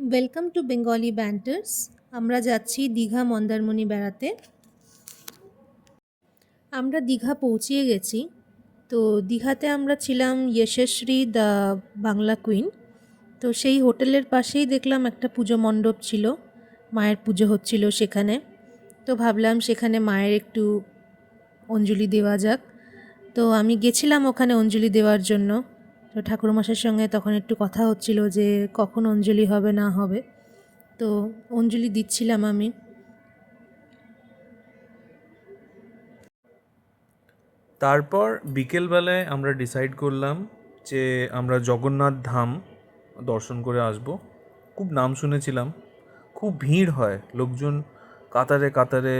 Welcome to Bengali ব্যান্টার্স। আমরা যাচ্ছি দীঘা মন্দারমণি বেড়াতে। আমরা দীঘা পৌঁছিয়ে গেছি। তো দীঘাতে আমরা ছিলাম যশস্বী দ্য বাংলা কুইন। তো সেই হোটেলের পাশেই দেখলাম একটা পুজো মণ্ডপ ছিল, মায়ের পুজো হচ্ছিল সেখানে। তো ভাবলাম সেখানে মায়ের একটু অঞ্জলি দেওয়া যাক। তো আমি গেছিলাম ওখানে অঞ্জলি দেওয়ার জন্য। তো ঠাকুরমশাইয়ের সঙ্গে তখন একটু কথা হচ্ছিল যে কখন অঞ্জলি হবে না হবে। তো অঞ্জলি দিচ্ছিলাম আমি। তারপর বিকেলবেলায় আমরা ডিসাইড করলাম যে আমরা জগন্নাথ ধাম দর্শন করে আসব। খুব নাম শুনেছিলাম, খুব ভিড় হয়, লোকজন কাতারে কাতারে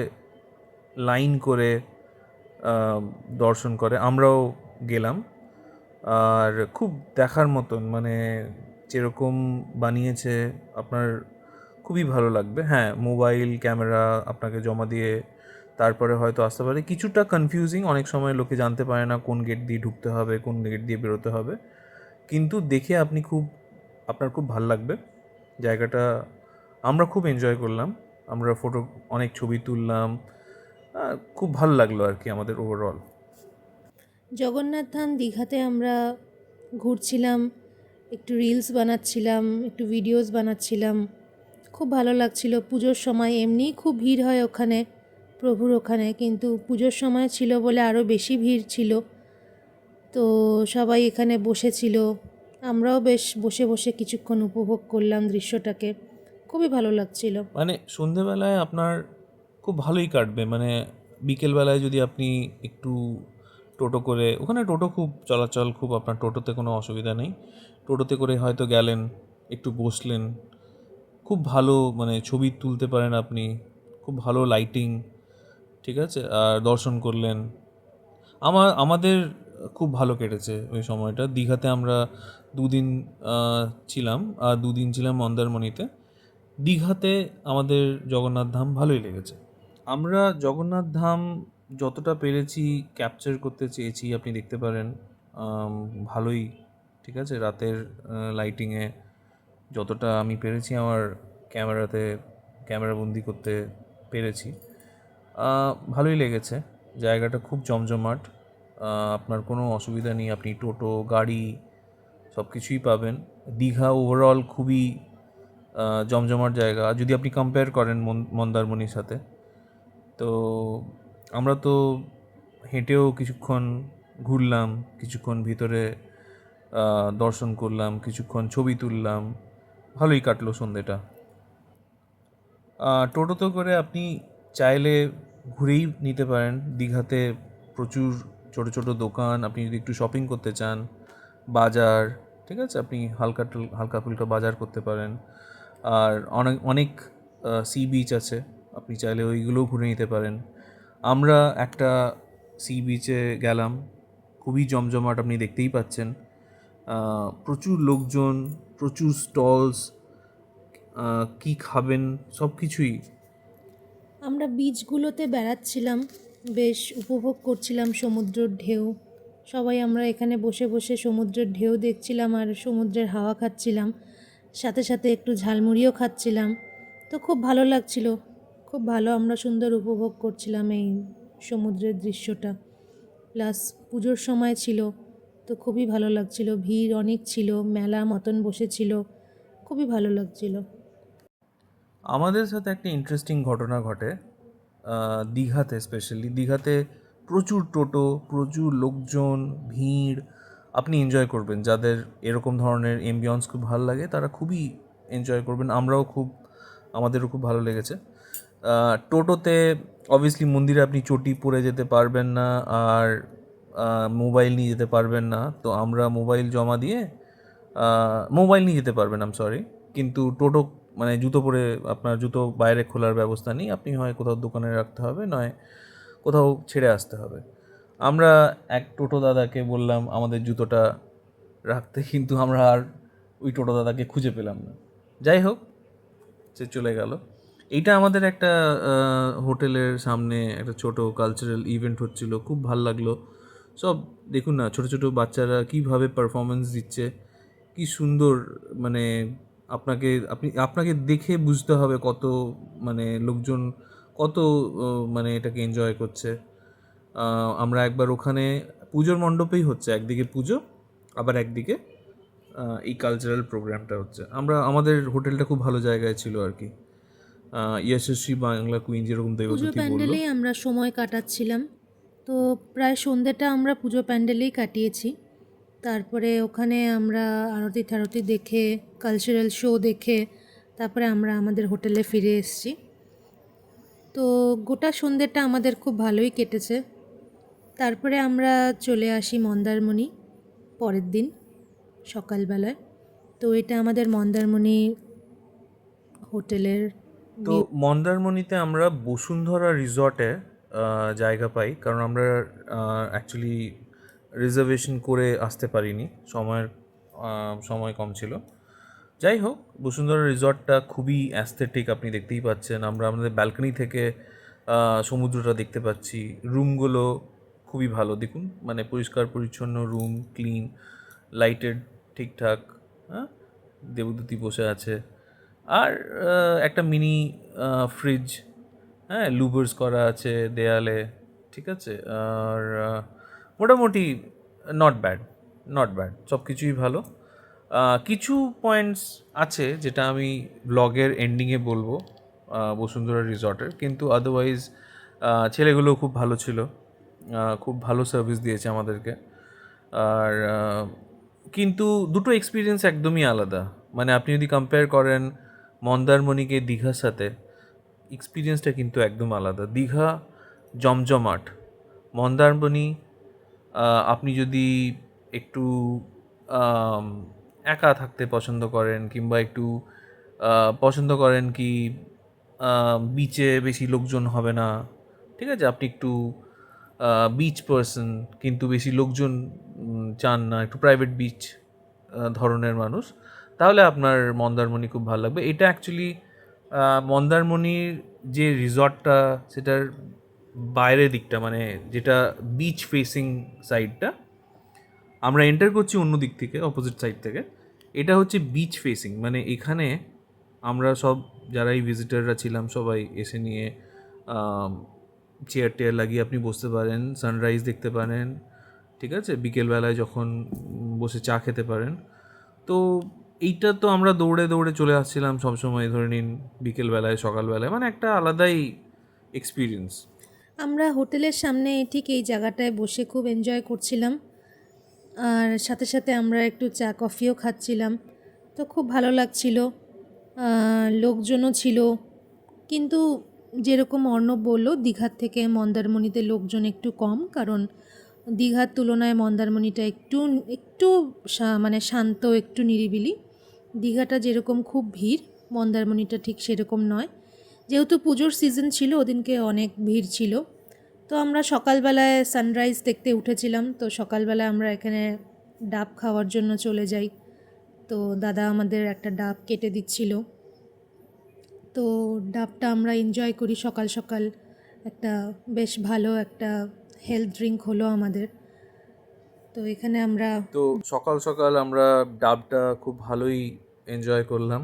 লাইন করে দর্শন করে। আমরাও গেলাম, আর খুব দেখার মতন, মানে যেরকম বানিয়েছে আপনার খুবই ভালো লাগবে। হ্যাঁ, মোবাইল ক্যামেরা আপনাকে জমা দিয়ে তারপরে হয়তো আসতে পারে। কিছুটা কনফিউজিং, অনেক সময় লোকে জানতে পারে না কোন গেট দিয়ে ঢুকতে হবে, কোন গেট দিয়ে বেরোতে হবে, কিন্তু দেখে আপনার খুব ভালো লাগবে জায়গাটা। আমরা খুব এনজয় করলাম, আমরা অনেক ছবি তুললাম, খুব ভালো লাগলো আর কি আমাদের ওভারঅল। জগন্নাথ ধাম দীঘাতে আমরা ঘুরছিলাম, একটু রিলস বানাচ্ছিলাম, একটু ভিডিওস বানাচ্ছিলাম। খুব ভালো লাগছিল। পুজোর সময় এমনিই খুব ভিড় হয় ওখানে, প্রভুর ওখানে, কিন্তু পুজোর সময় ছিল বলে আরও বেশি ভিড় ছিল। তো সবাই এখানে বসেছিল, আমরাও বেশ বসে বসে কিছুক্ষণ উপভোগ করলাম দৃশ্যটাকে। খুবই ভালো লাগছিল। মানে সন্ধেবেলায় আপনার খুব ভালোই কাটবে। মানে বিকেলবেলায় যদি আপনি একটু টোটো করে, ওখানে টোটো খুব চলাচল, খুব আপনার টোটোতে কোনো অসুবিধা নেই। টোটোতে করে হয়তো গেলেন, একটু বসলেন, খুব ভালো মানে ছবি তুলতে পারেন আপনি, খুব ভালো লাইটিং, ঠিক আছে, আর দর্শন করলেন। আমাদের খুব ভালো কেটেছে ওই সময়টা। দীঘাতে আমরা দুদিন ছিলাম, আর দুদিন ছিলাম মন্দারমণিতে। দীঘাতে আমাদের জগন্নাথ ধাম ভালোই লেগেছে। আমরা জগন্নাথ ধাম যতটা পেরেছি ক্যাপচার করতে চেয়েছি, আপনি দেখতে পারেন ভালোই, ঠিক আছে। রাতের লাইটিংয়ে যতটা আমি পেরেছি আমার ক্যামেরাবন্দি করতে পেরেছি। ভালোই লেগেছে, জায়গাটা খুব জমজমাট। আপনার কোনো অসুবিধা নেই, আপনি টোটো গাড়ি সব কিছুই পাবেন। দীঘা ওভারঅল খুবই জমজমাট জায়গা যদি আপনি কম্পেয়ার করেন মন্দারমণির সাথে। তো আমরা তো হেঁটেও কিছুক্ষণ ঘুরলাম, কিছুক্ষণ ভিতরে দর্শন করলাম, কিছুক্ষণ ছবি তুললাম, ভালোই কাটলো সন্ধেটা। টোটোতে করে আপনি চাইলে ঘুরেই নিতে পারেন। দীঘাতে প্রচুর ছোট ছোট দোকান, আপনি যদি একটু শপিং করতে চান, বাজার, ঠিক আছে, আপনি হালকা ফুলকা বাজার করতে পারেন। আর অনেক অনেক সি বিচ আছে, আপনি চাইলে ওইগুলোও ঘুরে নিতে পারেন। আমরা একটা সি বিচে গেলাম, খুবই জমজমাট, আপনি দেখতেই পাচ্ছেন। প্রচুর লোকজন, প্রচুর স্টলস, কি খাবেন সব কিছুই। আমরা বিচগুলোতে বেড়াচ্ছিলাম, বেশ উপভোগ করছিলাম সমুদ্রের ঢেউ। সবাই আমরা এখানে বসে বসে সমুদ্রের ঢেউ দেখছিলাম আর সমুদ্রের হাওয়া খাচ্ছিলাম, সাথে সাথে একটু ঝালমুড়িও খাচ্ছিলাম। তো খুব ভালো লাগছিল, খুব ভালো, আমরা সুন্দর উপভোগ করছিলাম এই সমুদ্রের দৃশ্যটা। প্লাস পুজোর সময় ছিল, তো খুবই ভালো লাগছিল। ভিড় অনেক ছিল, মেলা মতন বসেছিল, খুবই ভালো লাগছিল। আমাদের সাথে একটা ইন্টারেস্টিং ঘটনা ঘটে দীঘাতে। স্পেশালি দীঘাতে প্রচুর টোটো, প্রচুর লোকজন, ভিড়। আপনি এনজয় করবেন, যাদের এরকম ধরনের এমবিয়ন্স খুব ভালো লাগে তারা খুবই এনজয় করবেন। আমাদেরও খুব ভালো লেগেছে। টোটোতে অবভিয়াসলি মন্দিরে আপনি চটি পরে যেতে পারবেন না, আর মোবাইল নিয়ে যেতে পারবেন না। তো আমরা মোবাইল নিয়ে যেতে পারবেন, সরি, কিন্তু টোটো মানে জুতো পরে, আপনার জুতো বাইরে খোলার ব্যবস্থা নেই, আপনি হয় কোথাও দোকানে রাখতে হবে, নয় কোথাও ছেড়ে আসতে হবে। আমরা এক টোটো দাদাকে বললাম আমাদের জুতোটা রাখতে, কিন্তু আমরা আর ওই টোটো দাদাকে খুঁজে পেলাম না। যাই হোক, সে চলে গেল। এইটা আমাদের একটা হোটেলের সামনে একটা ছোট কালচারাল ইভেন্ট হচ্ছিল, খুব ভাল লাগলো। সব দেখুন না, ছোট ছোট বাচ্চারা কীভাবে পারফরমেন্স দিচ্ছে, কি সুন্দর, মানে আপনাকে দেখে বুঝতে হবে কত মানে লোকজন কত মানে এটাকে এনজয় করছে। আমরা একবার ওখানে পুজোর মণ্ডপেই হচ্ছে, একদিকে পুজো আবার একদিকে এই কালচারাল প্রোগ্রামটা হচ্ছে। আমাদের হোটেলটা খুব ভালো জায়গায় ছিল আর কি, যশস্বী বাংলা কুইন যেরকম পুজো দেবদ্যুতি বললো। প্যান্ডেলেই আমরা সময় কাটাচ্ছিলাম। তো প্রায় সন্ধ্যেটা আমরা পুজো প্যান্ডেলেই কাটিয়েছি। তারপরে ওখানে আমরা আরতি ঠারতি দেখে, কালচারাল শো দেখে তারপরে আমরা আমাদের হোটেলে ফিরে এসেছি। তো গোটা সন্ধ্যেটা আমাদের খুব ভালোই কেটেছে। তারপরে আমরা চলে আসি মন্দারমণি পরের দিন সকালবেলায়। তো এটা আমাদের মন্দারমণি হোটেলের তো মন্দারমণিতে আমরা বসুন্ধরা রিসর্টে জায়গা পাই, কারণ আমরা অ্যাকচুয়ালি রিজার্ভেশন করে আসতে পারিনি, সময় কম ছিল। যাই হোক, বসুন্ধরা রিসর্টটা খুবই অ্যাস্থেটিক, আপনি দেখতেই পাচ্ছেন। আমরা আমাদের ব্যালকনি থেকে সমুদ্রটা দেখতে পাচ্ছি। রুমগুলো খুবই ভালো, দেখুন, মানে পরিষ্কার পরিচ্ছন্ন রুম, ক্লিন, লাইটেড ঠিকঠাক। হ্যাঁ, দেবদূতি বসে আছে। আর একটা মিনি ফ্রিজ, হ্যাঁ, লুভার্স করা আছে দেয়ালে, ঠিক আছে। আর মোটামুটি নট ব্যাড, নট ব্যাড, সব কিছুই ভালো। কিছু পয়েন্টস আছে যেটা আমি ব্লগের এন্ডিংয়ে বলবো বসুন্ধরা রিসর্টের, কিন্তু আদারওয়াইজ ছেলেগুলো খুব ভালো ছিল, খুব ভালো সার্ভিস দিয়েছে আমাদেরকে। আর কিন্তু দুটো এক্সপিরিয়েন্স একদমই আলাদা। মানে আপনি যদি কম্পেয়ার করেন মন্দারমণিকে দীঘার সাথে, এক্সপিরিয়েন্সটা কিন্তু একদম আলাদা। দীঘা জমজমাট, মন্দারমণি আপনি যদি একটু আম, একা থাকতে পছন্দ করেন, কিংবা একটু পছন্দ করেন কি বিচে বেশি লোকজন হবে না, ঠিক আছে, আপনি একটু বিচ পার্সন কিন্তু বেশি লোকজন চান না, একটু প্রাইভেট বিচ ধরনের মানুষ, তাহলে আপনার মন্দারমণি খুব ভালো লাগবে। এটা অ্যাকচুয়ালি মন্দারমণির যে রিসর্টটা, সেটার বাইরের দিকটা, মানে যেটা বিচ ফেসিং সাইডটা, আমরা এন্টার করছি অন্য দিক থেকে, অপোজিট সাইড থেকে। এটা হচ্ছে বিচ ফেসিং, মানে এখানে আমরা সব যারাই ভিজিটাররা ছিলাম সবাই এসে নিয়ে চেয়ার টেয়ার লাগিয়ে আপনি বসতে পারেন, সানরাইজ দেখতে পারেন, ঠিক আছে, বিকেলবেলায় যখন বসে চা খেতে পারেন। তো এইটা তো আমরা দৌড়ে দৌড়ে চলে আসছিলাম সবসময়, ধরে নিন বিকেলবেলায় সকালবেলায়, মানে একটা আলাদাই এক্সপিরিয়েন্স। আমরা হোটেলের সামনে ঠিক এই জায়গাটায় বসে খুব এনজয় করছিলাম, আর সাথে সাথে আমরা একটু চা কফিও খাচ্ছিলাম। তো খুব ভালো লাগছিল, লোকজনও ছিল। কিন্তু যেরকম অর্ণব বললো, দীঘার থেকে মন্দারমণিতে লোকজন একটু কম, কারণ দীঘার তুলনায় মন্দারমণিটা একটু একটু মানে শান্ত, একটু নিরিবিলি। দীঘাটা যেরকম খুব ভিড়, মন্দারমণিটা ঠিক সেরকম নয়। যেহেতু পুজোর সিজন ছিল, ওদিনকে অনেক ভিড় ছিল। তো আমরা সকালবেলায় সানরাইজ দেখতে উঠেছিলাম। তো সকালবেলায় আমরা এখানে ডাব খাওয়ার জন্য চলে যাই। তো দাদা আমাদের একটা ডাব কেটে দিচ্ছিল। তো ডাবটা আমরা এনজয় করি সকাল সকাল। একটা বেশ ভালো একটা হেলথ ড্রিঙ্ক হলো আমাদের। তো এখানে আমরা তো সকাল সকাল আমরা ডাবটা খুব ভালোই এনজয় করলাম,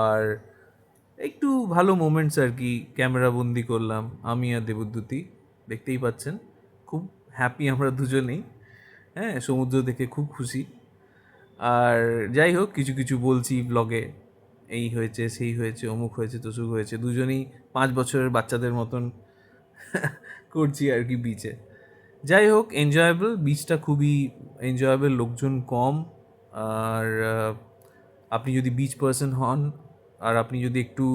আর একটু ভালো মোমেন্টস আর কি ক্যামেরা বন্দি করলাম আমি আর দেবদ্যুতি, দেখতেই পাচ্ছেন খুব হ্যাপি আমরা দুজনেই। হ্যাঁ, সমুদ্র দেখে খুব খুশি। আর যাই হোক, কিছু কিছু বলছি ব্লগে, এই হয়েছে, সেই হয়েছে, অমুক হয়েছে, তসুক হয়েছে, দুজনেই 5 বছরের বাচ্চাদের মতন করছি আর কি বিচে। যাই হোক, এনজয়েবল, বিচটা খুবই এনজয়েবল, লোকজন কম। আর আপনি যদি বিচ পার্সন হন, আর আপনি যদি একটু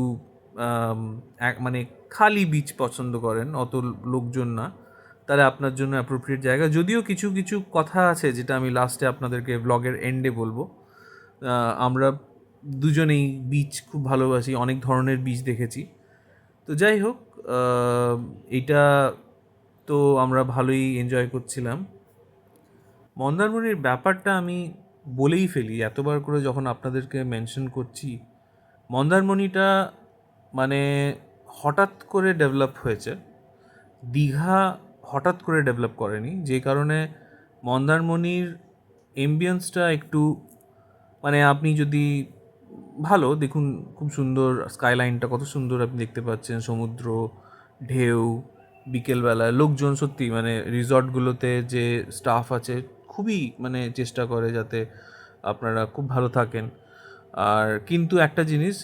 মানে খালি বিচ পছন্দ করেন, অত লোকজন না, তাহলে আপনার জন্য অ্যাপ্রোপ্রিয়েট জায়গা। যদিও কিছু কিছু কথা আছে যেটা আমি লাস্টে আপনাদেরকে ব্লগের এন্ডে বলবো। আমরা দুজনেই বিচ খুব ভালোবাসি, অনেক ধরনের বিচ দেখেছি। তো যাই হোক, এটা তো আমরা ভালোই এনজয় করছিলাম। মন্দারমণির ব্যাপারটা আমি বলেই ফেলি এতবার করে যখন আপনাদেরকে মেনশন করছি। মন্দারমণিটা মানে হঠাৎ করে ডেভেলপ হয়েছে, দীঘা হঠাৎ করে ডেভেলপ করেনি, যে কারণে মন্দারমণির এমবিয়েন্সটা একটু, মানে আপনি যদি ভালো দেখুন, খুব সুন্দর স্কাইলাইনটা, কত সুন্দর আপনি দেখতে পাচ্ছেন, সমুদ্র, ঢেউ, বিকেলবেলা লোকজন, সত্যি মানে রিসর্টগুলোতে যে স্টাফ আছে খুবই মানে চেষ্টা করে যাতে আপনারা খুব ভালো থাকেন। আর কিন্তু একটা জিনিস,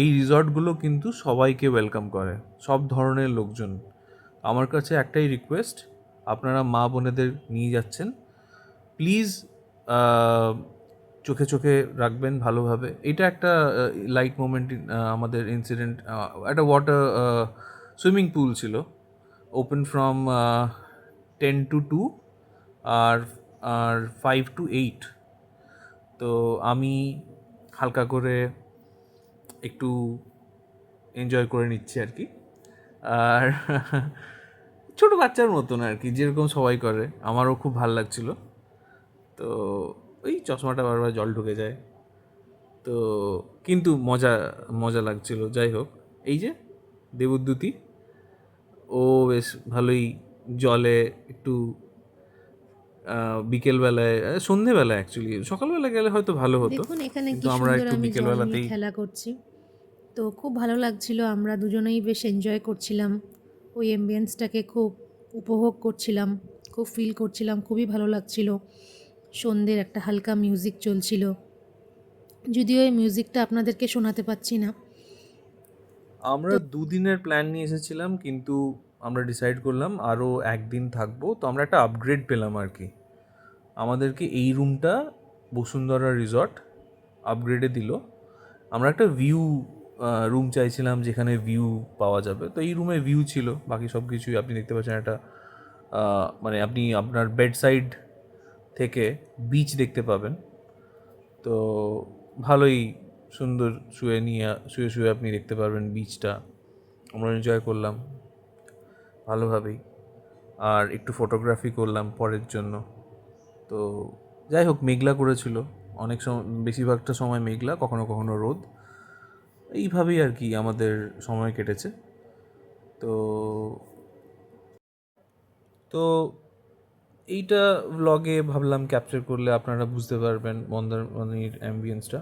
এই রিসর্টগুলো কিন্তু সবাইকে ওয়েলকাম করে, সব ধরনের লোকজন। আমার কাছে একটাই রিকোয়েস্ট, আপনারা মা বোনেদের নিয়ে যাচ্ছেন, প্লিজ চোখে চোখে রাখবেন ভালোভাবে। এটা একটা লাইট মোমেন্ট, আমাদের ইনসিডেন্ট, একটা ওয়াটার সুইমিং পুল ছিল, ওপেন ফ্রম 10 to 2 আর আর 5 to 8। তো আমি হালকা করে একটু এনজয় করে নিচ্ছি আর কি। আর ছোটো বাচ্চার মতন আর কি, যেরকম সবাই করে, আমারও খুব ভাল লাগছিল। তো ওই চশমাটা বারবার জল ঢুকে যায়, তো কিন্তু মজা মজা লাগছিল। যাই হোক, এই যে দেবদ্যুতি, ও বেশ ভালোই জলে একটু বিকেলবেলায়, সন্ধেবেলায় অ্যাকচুয়ালি, সকালবেলা গেলে হয়তো ভালো হতো, দেখুন এখানে কিন্তু কি আমরা সুন্দর একটু আমি জল নিয়ে বিকেলবেলাতেই। খেলা করছি। তো খুব ভালো লাগছিল, আমরা দুজনেই বেশ এনজয় করছিলাম, ওই অ্যাম্বিয়েন্সটাকে খুব উপভোগ করছিলাম, খুব ফিল করছিলাম, খুবই ভালো লাগছিল। সন্ধ্যের একটা হালকা মিউজিক চলছিল, যদিও এই মিউজিকটা আপনাদেরকে শোনাতে পাচ্ছি না। আমরা তো 2 দিনের প্ল্যান নিয়ে এসেছিলাম, কিন্তু আমরা ডিসাইড করলাম আরও একদিন থাকবো, তো আমরা একটা আপগ্রেড পেলাম আর কি। আমাদেরকে এই রুমটা বসুন্ধরা রিসর্ট আপগ্রেডে দিল। আমরা একটা ভিউ রুম চাইছিলাম যেখানে ভিউ পাওয়া যাবে, তো এই রুমে ভিউ ছিল, বাকি সব কিছুই আপনি দেখতে পাচ্ছেন। একটা মানে আপনি আপনার বেড সাইড থেকে বিচ দেখতে পাবেন, তো ভালোই সুন্দর, শুয়ে শুয়ে আপনি দেখতে পারবেন বিচটা। আমরা এনজয় করলাম ভালোভাবেই, আর একটু ফটোগ্রাফি করলাম পরের জন্য। তো যাই হোক, মেঘলা করেছিল অনেক সময়, বেশিরভাগটা সময় মেঘলা, কখনো কখনো রোদ, এইভাবেই আর কি আমাদের সময় কেটেছে। তো তো এইটা ভ্লগে ভাবলাম ক্যাপচার করলে আপনারা বুঝতে পারবেন মন্দারমণির অ্যাম্বিয়েন্সটা।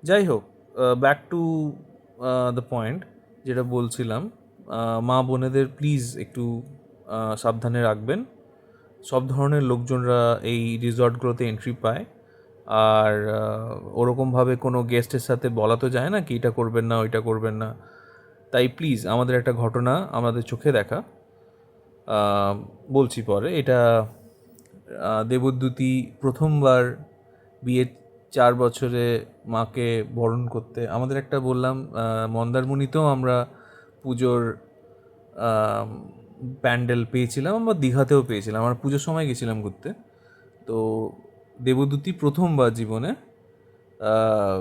যাই হোক, ব্যাক টু দ্য পয়েন্ট, যেটা বলছিলাম, মা বোনেদের প্লিজ একটু সাবধানে রাখবেন। সব ধরনের লোকজনরা এই রিসর্টগুলোতে এন্ট্রি পায়, আর ওরকমভাবে কোনো গেস্টের সাথে বলা তো যায় না কি এটা করবেন না, ওইটা করবেন না। তাই প্লিজ, আমাদের একটা ঘটনা আমাদের চোখে দেখা, বলছি পরে। এটা দেবদ্যুতি প্রথমবার বিয়ের 4 বছরে মাকে বরণ করতে, আমাদের একটা বললাম, মন্দারমণিতেও আমরা পুজোর প্যান্ডেল পেয়েছিলাম, আমরা দীঘাতেও পেয়েছিলাম, আমরা পুজোর সময় গেছিলাম ঘুরতে। তো দেবদ্যুতি প্রথমবার জীবনে আহ,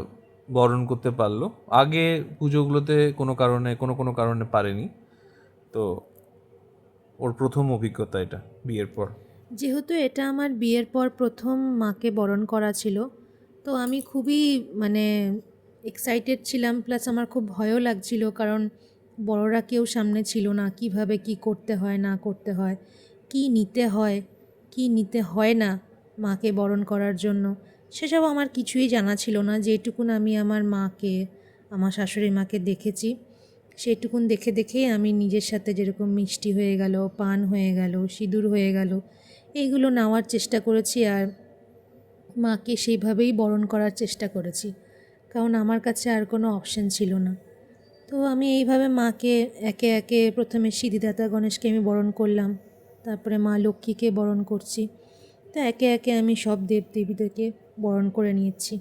বরণ করতে পারলো। আগে পুজোগুলোতে কোনো কারণে পারেনি, তো ওর প্রথম অভিজ্ঞতা এটা বিয়ের পর। যেহেতু এটা আমার বিয়ের পর প্রথম মাকে বরণ করা ছিল, তো আমি খুবই মানে এক্সাইটেড ছিলাম, প্লাস আমার খুব ভয়ও লাগছিল, কারণ বড়রা কেউ সামনে ছিল না, কিভাবে কি করতে হয় না করতে হয়, কি নিতে হয় কি নিতে হয় না মাকে বরণ করার জন্য, সেসব আমার কিছুই জানা ছিল না। যেটুকুন আমি আমার মাকে, আমার শাশুড়ি মাকে দেখেছি, সেইটুকুন দেখে দেখেই আমি নিজের সাথে, যেরকম মিষ্টি হয়ে গেল, পান হয়ে গেল, সিঁদুর হয়ে গেল, এইগুলো নেওয়ার চেষ্টা করেছি, আর মাকে সেইভাবেই বরণ করার চেষ্টা করেছি, কারণ আমার কাছে আর কোনো অপশন ছিল না। তো আমি এইভাবে মাকে একে একে, প্রথমে সিদ্ধিদাতা গণেশকে আমি বরণ করলাম, তারপরে মা লক্ষ্মীকে বরণ করছি। তো একে একে আমি সব দেবদেবীদেরকে বরণ করে নিয়েছি।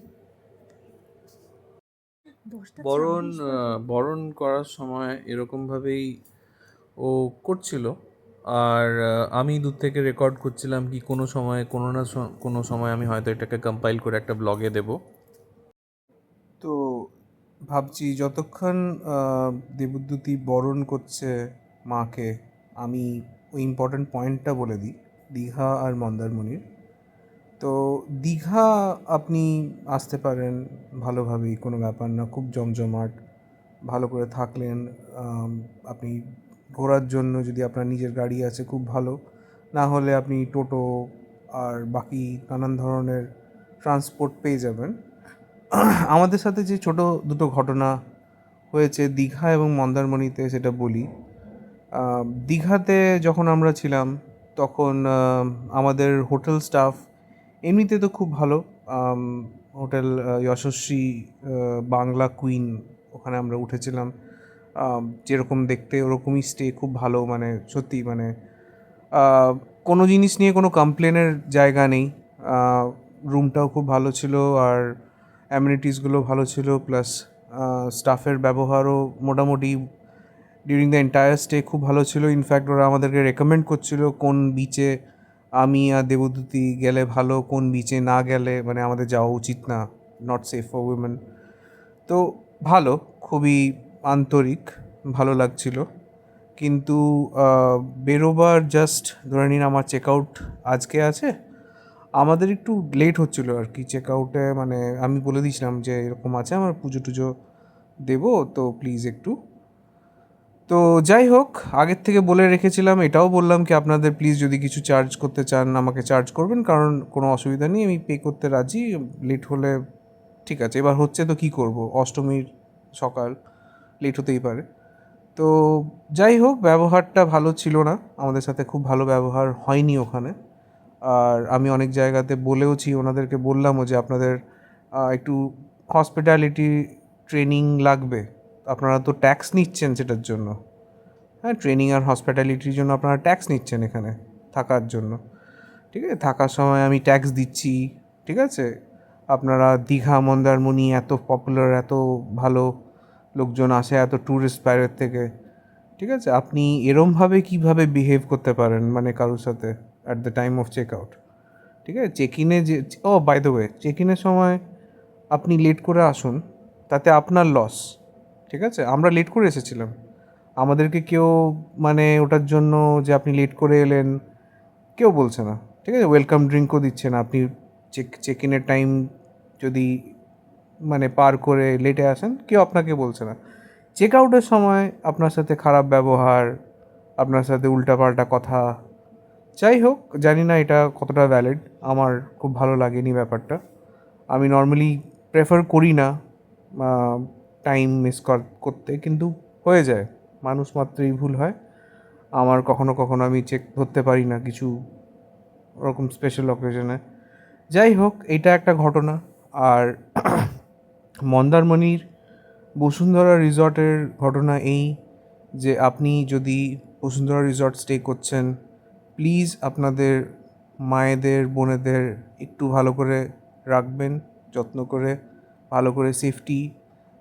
বরণ করার সময় এরকমভাবেই ও করছিল, আর আমি দূর থেকে রেকর্ড করছিলাম, কি কোনো সময় কোনো সময় আমি হয়তো এটাকে কম্পাইল করে একটা ব্লগে দেব। তো ভাবছি যতক্ষণ দেবদ্যুতি বরণ করছে মাকে, আমি ওই ইম্পর্ট্যান্ট পয়েন্টটা বলে দিই, দীঘা আর মন্দারমণির। তো দীঘা আপনি আসতে পারেন ভালোভাবেই, কোনো ব্যাপার না, খুব জমজমাট, ভালো করে থাকলেন। আপনি ঘোরার জন্য যদি আপনার নিজের গাড়ি আছে খুব ভালো, না হলে আপনি টোটো আর বাকি নানান ধরনের ট্রান্সপোর্ট পেয়ে যাবেন। আমাদের সাথে যে ছোট দুটো ঘটনা হয়েছে দীঘা এবং মন্দারমণিতে সেটা বলি। দীঘাতে যখন আমরা ছিলাম তখন আমাদের হোটেল স্টাফ এমনিতে তো খুব ভালো। আম, হোটেল যশস্বী বাংলা কুইন, ওখানে আমরা উঠেছিলাম। যেরকম দেখতে ওরকমই স্টে, খুব ভালো, মানে সত্যি মানে আহ, কোনো জিনিস নিয়ে কোনো কমপ্লেনের জায়গা নেই। রুমটাও খুব ভালো ছিল, আর অ্যামিনিটিসগুলো ভালো ছিল, প্লাস স্টাফের ব্যবহারও মোটামুটি ডিউরিং দ্য এন্টায়ার স্টে খুব ভালো ছিল। ইনফ্যাক্ট ওরা আমাদেরকে রেকমেন্ড করছিল কোন বিচে আমি আর দেবদূতি গেলে ভালো, কোন বিচে না গেলে মানে আমাদের যাওয়া উচিত না, নট সেফ ফর উইমেন। তো ভালো, খুবই আন্তরিক, ভালো লাগছিল। কিন্তু বেরোবার জাস্ট ধরে নিন আমার চেক আউট আজকে আছে, আমাদের একটু লেট হচ্ছিলো আর কি চেক আউটে। মানে আমি বলে দিয়েছিলাম যে এরকম আছে, আমার পুজো টুজো দেবো, তো প্লিজ একটু। তো যাই হোক, আগের থেকে বলে রেখেছিলাম, এটাও বললাম কি আপনাদের প্লিজ যদি কিছু চার্জ করতে চান আমাকে চার্জ করবেন, কারণ কোনো অসুবিধা নেই, আমি পে করতে রাজি। লেট হলে ঠিক আছে, এবার হচ্ছে তো কী করব, অষ্টমীর সকাল, লেট হতেই পারে। তো যাই হোক, ব্যবহারটা ভালো ছিল না, আমাদের সাথে খুব ভালো ব্যবহার হয়নি ওখানে। আর আমি অনেক জায়গাতে বলেওছি, ওনাদেরকে বললামও যে আপনাদের একটু হসপিটালিটি ট্রেনিং লাগবে। আপনারা তো ট্যাক্স নিচ্ছেন সেটার জন্য, হ্যাঁ, ট্রেনিং আর হসপিটালিটির জন্য আপনারা ট্যাক্স নিচ্ছেন এখানে থাকার জন্য। ঠিক আছে, থাকার সময় আমি ট্যাক্স দিচ্ছি, ঠিক আছে। আপনারা দীঘা মন্দারমণি এত পপুলার, এত ভালো লোকজন আসে, এত ট্যুরিস্ট বাইরের থেকে, ঠিক আছে, আপনি এরমভাবে কীভাবে বিহেভ করতে পারেন মানে কারোর সাথে at the time of check out? ঠিক আছে, চেক ইনে যে, ও বাই দ্য ওয়ে, চেক ইনের সময় আপনি লেট করে আসুন, তাতে আপনার লস। ঠিক আছে, আমরা লেট করে এসেছিলাম, আমাদেরকে কেউ মানে ওটার জন্য যে আপনি লেট করে এলেন কেউ বলছে না। ঠিক আছে, ওয়েলকাম ড্রিঙ্কও দিচ্ছে না, আপনি চেক ইনের টাইম যদি মানে পার করে লেটে আসেন কেউ আপনাকে বলছে না। চেক আউটের সময় আপনার সাথে খারাপ ব্যবহার, আপনার সাথে উল্টাপাল্টা কথা। যাই হোক, জানি না এটা কতটা ভ্যালিড, আমার খুব ভালো লাগেনি ব্যাপারটা। আমি নর্মালি প্রেফার করি না টাইম মিস করতে, কিন্তু হয়ে যায়, মানুষ মাত্রই ভুল হয়। আমার কখনো কখনো আমি চেক ধরতে পারি না কিছু ওরকম স্পেশাল অকেশনে। যাই হোক, এটা একটা ঘটনা। আর মন্দারমণির বসুন্ধরা রিসর্টের ঘটনা এই, যে আপনি যদি বসুন্ধরা রিসর্ট স্টে করছেন, প্লিজ আপনাদের মায়েদের বোনেদের একটু ভালো করে রাখবেন, যত্ন করে, ভালো করে সেফটি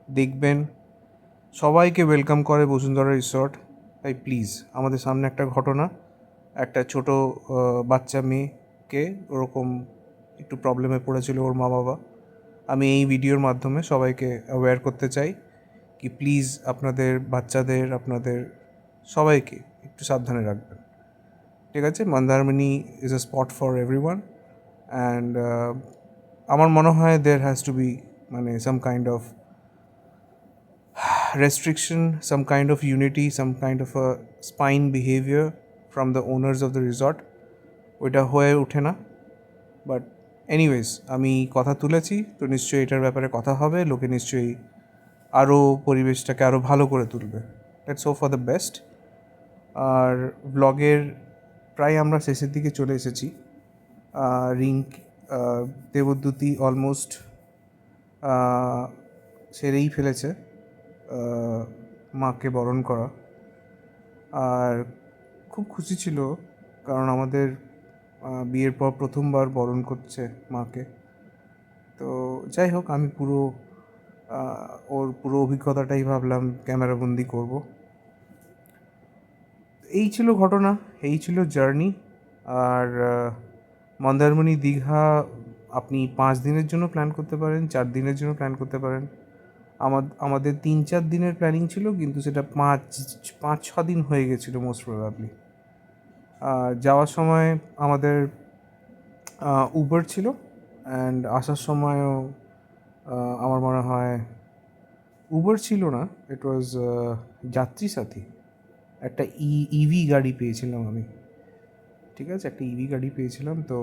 দেখবেন। সবাইকে ওয়েলকাম করে বসুন্ধরা রিসর্ট, তাই প্লিজ। আমাদের সামনে একটা ঘটনা, একটা ছোট বাচ্চা মেয়েকে ওরকম একটু প্রবলেমে পড়েছিল ওর মা বাবা। আমি এই ভিডিওর মাধ্যমে সবাইকে অ্যাওয়্যার করতে চাই কি প্লিজ আপনাদের বাচ্চাদের, আপনাদের সবাইকে একটু সাবধানে রাখবেন। ঠিক আছে, Mandarmani is a spot for everyone, and আমার মনে হয় দেয়ার হ্যাজ টু বি মানে some kind of restriction, some kind of unity, some kind of a spine behavior from the owners of the resort. ওইটা হয়ে ওঠে না। বাট এনিওয়েজ, আমি কথা তুলেছি তো নিশ্চয়ই এটার ব্যাপারে কথা হবে, লোকে নিশ্চয়ই আরও পরিবেশটাকে আরও ভালো করে তুলবে। Let's hope for the best. আর ব্লগের প্রায় আমরা শেষের দিকে চলে এসেছি। রিঙ্ক দেবদ্যুতি অলমোস্ট সেরেই ফেলেছে মাকে বরণ করা, আর খুব খুশি ছিল, কারণ আমাদের বিয়ের পর প্রথমবার বরণ করছে মাকে। তো যাই হোক, আমি পুরো ওর পুরো অভিজ্ঞতাটাই ভাবলাম ক্যামেরাবন্দি করব। এই ছিল ঘটনা, এই ছিল জার্নি। আর মন্দারমণি দীঘা আপনি 5 দিনের জন্য প্ল্যান করতে পারেন, 4 দিনের জন্য প্ল্যান করতে পারেন। আমাদের 3-4 দিনের প্ল্যানিং ছিল, কিন্তু সেটা 5-6 দিন হয়ে গেছিলো মোস্ট প্রবাবলি। যাওয়ার সময় আমাদের উবার ছিল, অ্যান্ড আসার সময়ও আমার মনে হয় উবার ছিল না, ইট ওয়াজ যাত্রী সাথী। একটা ইভি গাড়ি পেয়েছিলাম আমি, ঠিক আছে, একটা ইভি গাড়ি পেয়েছিলাম। তো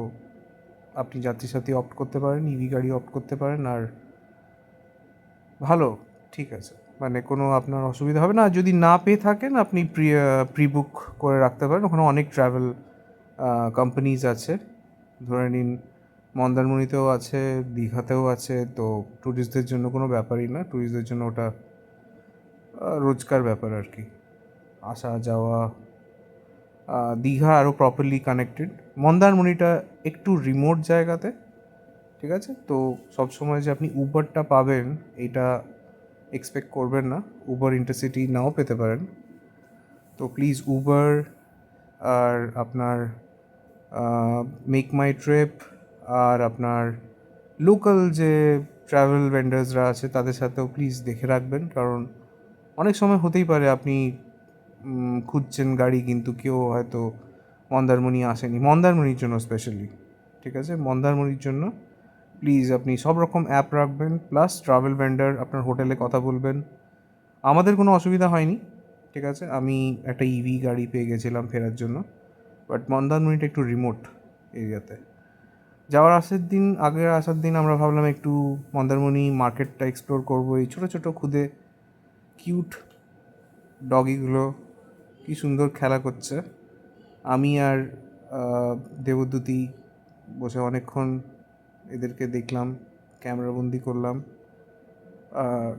আপনি যাত্রী সাথী অপ্ট করতে পারেন, ইভি গাড়ি অপ্ট করতে পারেন। আর ভালো, ঠিক আছে, মানে কোনো আপনার অসুবিধা হবে না। আর যদি না পেয়ে থাকেন আপনি প্রি বুক করে রাখতে পারেন, ওখানে অনেক ট্রাভেল কোম্পানিজ আছে। ধরে নিন মন্দারমণিতেও আছে, দীঘাতেও আছে, তো ট্যুরিস্টদের জন্য কোনো ব্যাপারই না, ট্যুরিস্টদের জন্য ওটা রোজকার ব্যাপার আর কি, আসা যাওয়া। দীঘা আরও প্রপারলি কানেক্টেড, মন্দারমণিটা একটু রিমোট জায়গাতে, ঠিক আছে? তো সবসময় যে আপনি উবারটা পাবেন এটা এক্সপেক্ট করবেন না, উবার ইন্টারসিটি নাও পেতে পারেন। তো প্লিজ উবার আর আপনার মেক মাই ট্রিপ আর আপনার লোকাল যে ট্রাভেল ভেন্ডার্সরা আছে তাদের সাথেও প্লিজ দেখে রাখবেন, কারণ অনেক সময় হতেই পারে আপনি খুঁজছেন গাড়ি কিন্তু কেউ হয়তো মন্দারমণি আসেনি, মন্দারমণির জন্য স্পেশালি, ঠিক আছে? মন্দারমণির জন্য প্লিজ আপনি সব রকম অ্যাপ রাখবেন, প্লাস ট্রাভেল ভেন্ডার আপনার হোটেলে কথা বলবেন। আমাদের কোনো অসুবিধা হয়নি, ঠিক আছে? আমি একটা ইভি গাড়ি পেয়ে গেছিলাম ফেরার জন্য, বাট মন্দারমণিটা একটু রিমোট এরিয়াতে। যাওয়ার আসার দিন আমরা ভাবলাম একটু মন্দারমণি মার্কেটটা এক্সপ্লোর করবো। এই ছোটো ছোটো খুদে কিউট ডগিগুলো কি সুন্দর খেলা করছে, আমি আর দেবদ্যুতি বসে অনেকক্ষণ এদেরকে দেখলাম, ক্যামেরাবন্দি করলাম,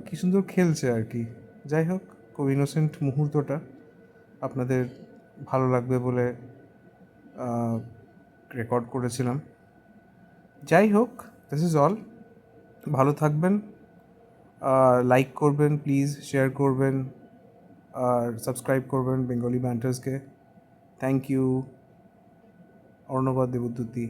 কি সুন্দর খেলছে আর কি। যাই হোক, খুব ইনোসেন্ট মুহূর্তটা আপনাদের ভালো লাগবে বলে রেকর্ড করেছিলাম। যাই হোক, দিস ইজ অল। ভালো থাকবেন, লাইক করবেন প্লিজ, শেয়ার করবেন আর সাবস্ক্রাইব করবেন বেঙ্গলি ব্যান্টার্সকে। Thank you. অর্ণবা দেবদ্যুতি।